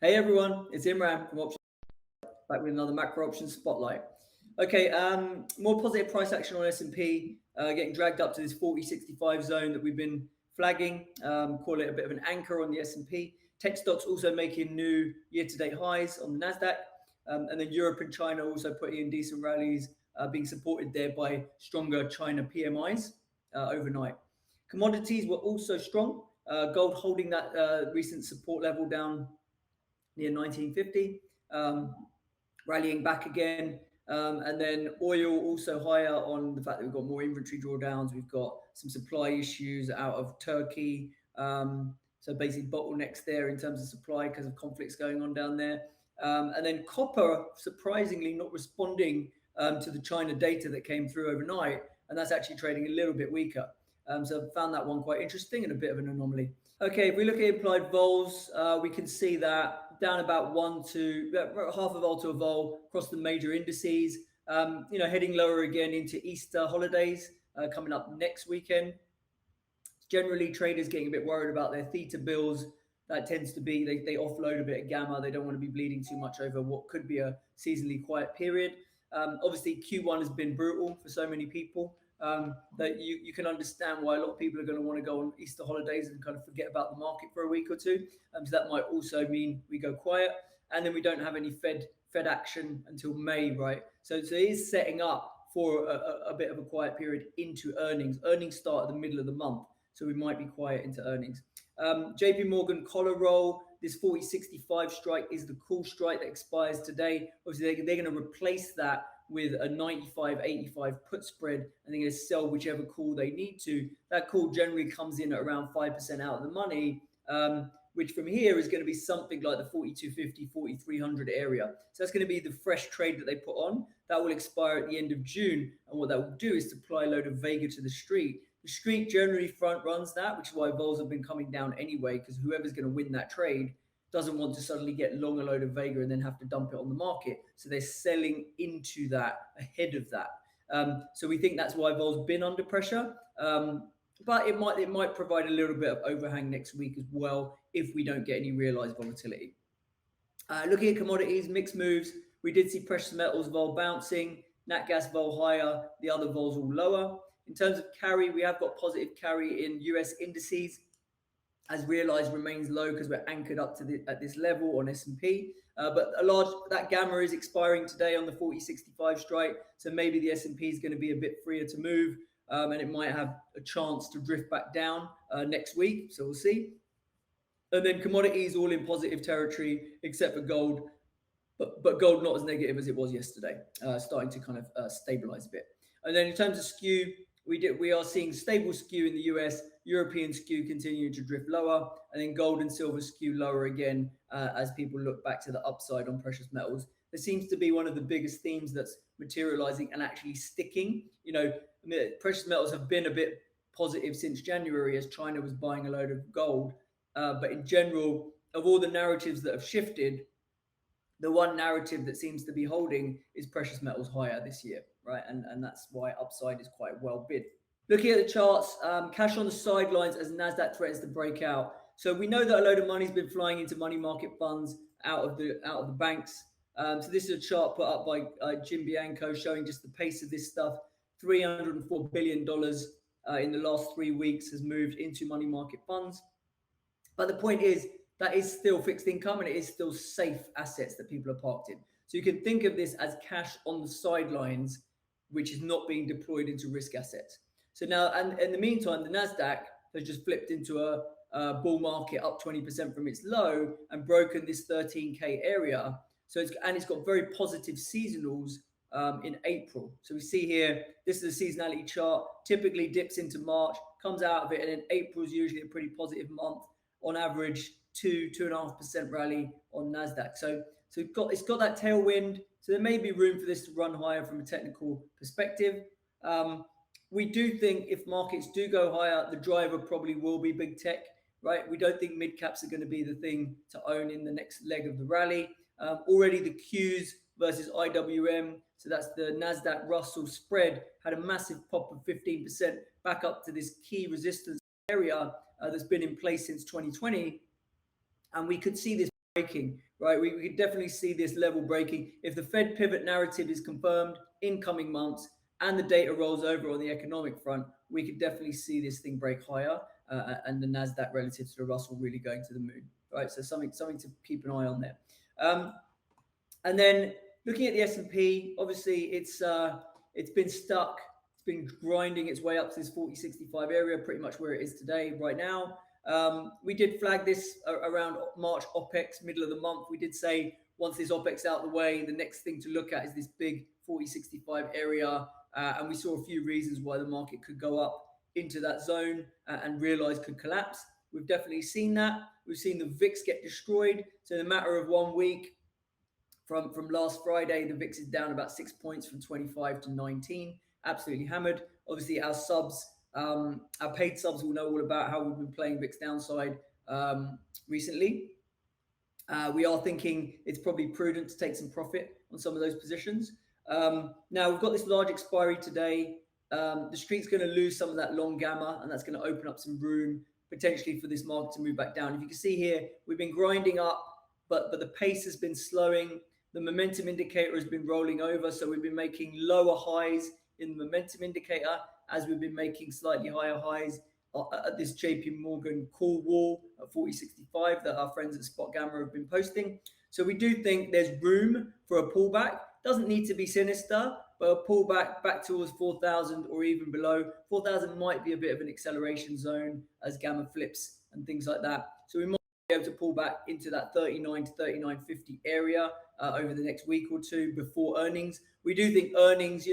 Hey everyone, it's Imran from Options, back with another macro options spotlight. Okay, more positive price action on S&P, getting dragged up to this 40.65 zone that we've been flagging. Call it a bit of an anchor on the S&P. Tech stocks also making new year-to-date highs on the Nasdaq, and then Europe and China also putting in decent rallies, being supported there by stronger China PMIs overnight. Commodities were also strong. Gold holding that recent support level down near 1950, rallying back again. And then oil also higher on the fact that we've got more inventory drawdowns. We've got some supply issues out of Turkey. So basically bottlenecks there in terms of supply because of conflicts going on down there. And then copper, surprisingly, not responding to the China data that came through overnight. And that's actually trading a little bit weaker. So I found that one quite interesting and a bit of an anomaly. Okay, if we look at implied vols, we can see that down about half a vol to a vol across the major indices. Heading lower again into Easter holidays coming up next weekend. Generally, traders getting a bit worried about their theta bills. That tends to be they offload a bit of gamma. They don't want to be bleeding too much over what could be a seasonally quiet period. Obviously, Q1 has been brutal for so many people. That you can understand why a lot of people are going to want to go on Easter holidays and kind of forget about the market for a week or two. So that might also mean we go quiet, and then we don't have any Fed action until May, right? So it is setting up for a bit of a quiet period into earnings. Earnings start at the middle of the month, so we might be quiet into earnings. JP Morgan collar roll. This 40.65 strike is the call strike that expires today. Obviously, they're going to replace that with a 95.85 put spread, and they're going to sell whichever call they need to. That call generally comes in at around 5% out of the money, which from here is going to be something like the 42.50, 4300 area. So that's going to be the fresh trade that they put on. That will expire at the end of June, and what that will do is to apply a load of Vega to the street. The street generally front runs that, which is why vols have been coming down anyway, because whoever's going to win that trade doesn't want to suddenly get long a load of Vega and then have to dump it on the market. So they're selling into that ahead of that. So we think that's why vol's been under pressure. But it might provide a little bit of overhang next week as well if we don't get any realized volatility. Looking at commodities, mixed moves. We did see precious metals vol bouncing, nat gas vol higher, the other vols all lower. In terms of carry, we have got positive carry in US indices, as realized remains low because we're anchored up to at this level on S&P. But that gamma is expiring today on the 40.65 strike, so maybe the S&P is going to be a bit freer to move, and it might have a chance to drift back down next week. So we'll see. And then commodities all in positive territory except for gold, but gold not as negative as it was yesterday, starting to kind of stabilize a bit. And then in terms of skew, we are seeing stable skew in the US, European skew continuing to drift lower, and then gold and silver skew lower again as people look back to the upside on precious metals. There seems to be one of the biggest themes that's materializing and actually sticking. Precious metals have been a bit positive since January as China was buying a load of gold. But in general, of all the narratives that have shifted, the one narrative that seems to be holding is precious metals higher this year, right? And that's why upside is quite well bid. Looking at the charts, cash on the sidelines as Nasdaq threatens to break out. So we know that a load of money's been flying into money market funds out of the banks. So this is a chart put up by Jim Bianco showing just the pace of this stuff. $304 billion in the last 3 weeks has moved into money market funds. But the point is, that is still fixed income and it is still safe assets that people are parked in. So you can think of this as cash on the sidelines, which is not being deployed into risk assets. So now, and in the meantime, the Nasdaq has just flipped into a bull market up 20% from its low and broken this 13K area. So it's got very positive seasonals in April. So we see here, this is a seasonality chart, typically dips into March, comes out of it, and then April is usually a pretty positive month. On average, 2.5% rally on Nasdaq. So it's got that tailwind. So there may be room for this to run higher from a technical perspective. We do think if markets do go higher, the driver probably will be big tech, right? We don't think mid caps are going to be the thing to own in the next leg of the rally. Already the Qs versus IWM, so that's the Nasdaq Russell spread, had a massive pop of 15% back up to this key resistance area that's been in place since 2020. And we could see this breaking, right? We could definitely see this level breaking. If the Fed pivot narrative is confirmed in coming months and the data rolls over on the economic front, we could definitely see this thing break higher and the Nasdaq relative to the Russell really going to the moon, right? So something to keep an eye on there. And then looking at the S&P, obviously it's been stuck. It's been grinding its way up to this 4065 area, pretty much where it is today, right now. We did flag this around March OPEX, middle of the month. We did say once this OPEX out of the way, the next thing to look at is this big 4065 area. And we saw a few reasons why the market could go up into that zone and realize could collapse. We've definitely seen that. We've seen the VIX get destroyed. So in a matter of 1 week, from last Friday, the VIX is down about 6 points from 25 to 19. Absolutely hammered. Obviously, our subs, our paid subs will know all about how we've been playing VIX downside recently. We are thinking it's probably prudent to take some profit on some of those positions. Now, we've got this large expiry today. The street's going to lose some of that long gamma, and that's going to open up some room potentially for this market to move back down. If you can see here, we've been grinding up, but the pace has been slowing. The momentum indicator has been rolling over, so we've been making lower highs in the momentum indicator as we've been making slightly higher highs at this JP Morgan call wall at 4065 that our friends at Spot Gamma have been posting. So we do think there's room for a pullback. Doesn't need to be sinister, but a pullback back towards 4,000 or even below. 4,000 might be a bit of an acceleration zone as Gamma flips and things like that. So we might be able to pull back into that 39 to 39.50 area over the next week or two before earnings. We do think earnings,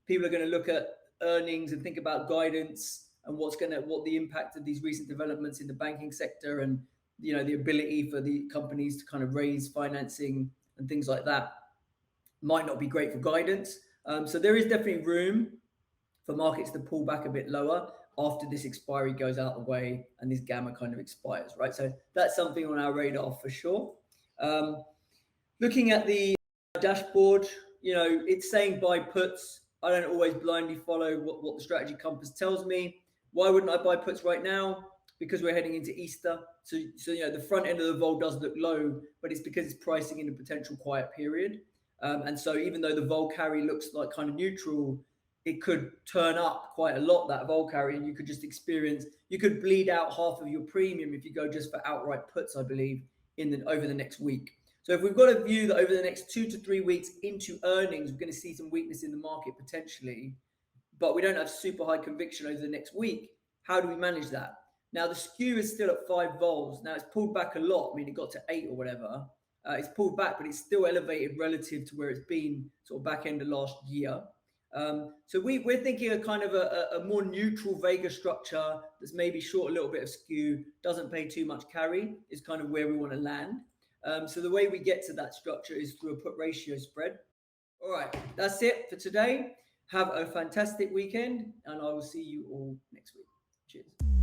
people are going to look at earnings and think about guidance and what the impact of these recent developments in the banking sector and the ability for the companies to kind of raise financing and things like that might not be great for guidance. So there is definitely room for markets to pull back a bit lower after this expiry goes out the way and this gamma kind of expires, right? So that's something on our radar for sure. Looking at the dashboard, it's saying buy puts. I don't always blindly follow what the strategy compass tells me. Why wouldn't I buy puts right now? Because we're heading into Easter. So the front end of the vol does look low, but it's because it's pricing in a potential quiet period. And so even though the vol carry looks like kind of neutral, it could turn up quite a lot, that vol carry, and you could bleed out half of your premium if you go just for outright puts, I believe, over the next week. So if we've got a view that over the next 2 to 3 weeks into earnings, we're going to see some weakness in the market potentially, but we don't have super high conviction over the next week, how do we manage that? Now, the skew is still at 5 vols. Now, it's pulled back a lot. I mean, it got to 8 or whatever. It's pulled back, but it's still elevated relative to where it's been sort of back end of last year. So we're thinking a kind of a more neutral Vega structure that's maybe short a little bit of skew, doesn't pay too much carry, is kind of where we want to land. So the way we get to that structure is through a put ratio spread. All right, that's it for today. Have a fantastic weekend, and I will see you all next week. Cheers.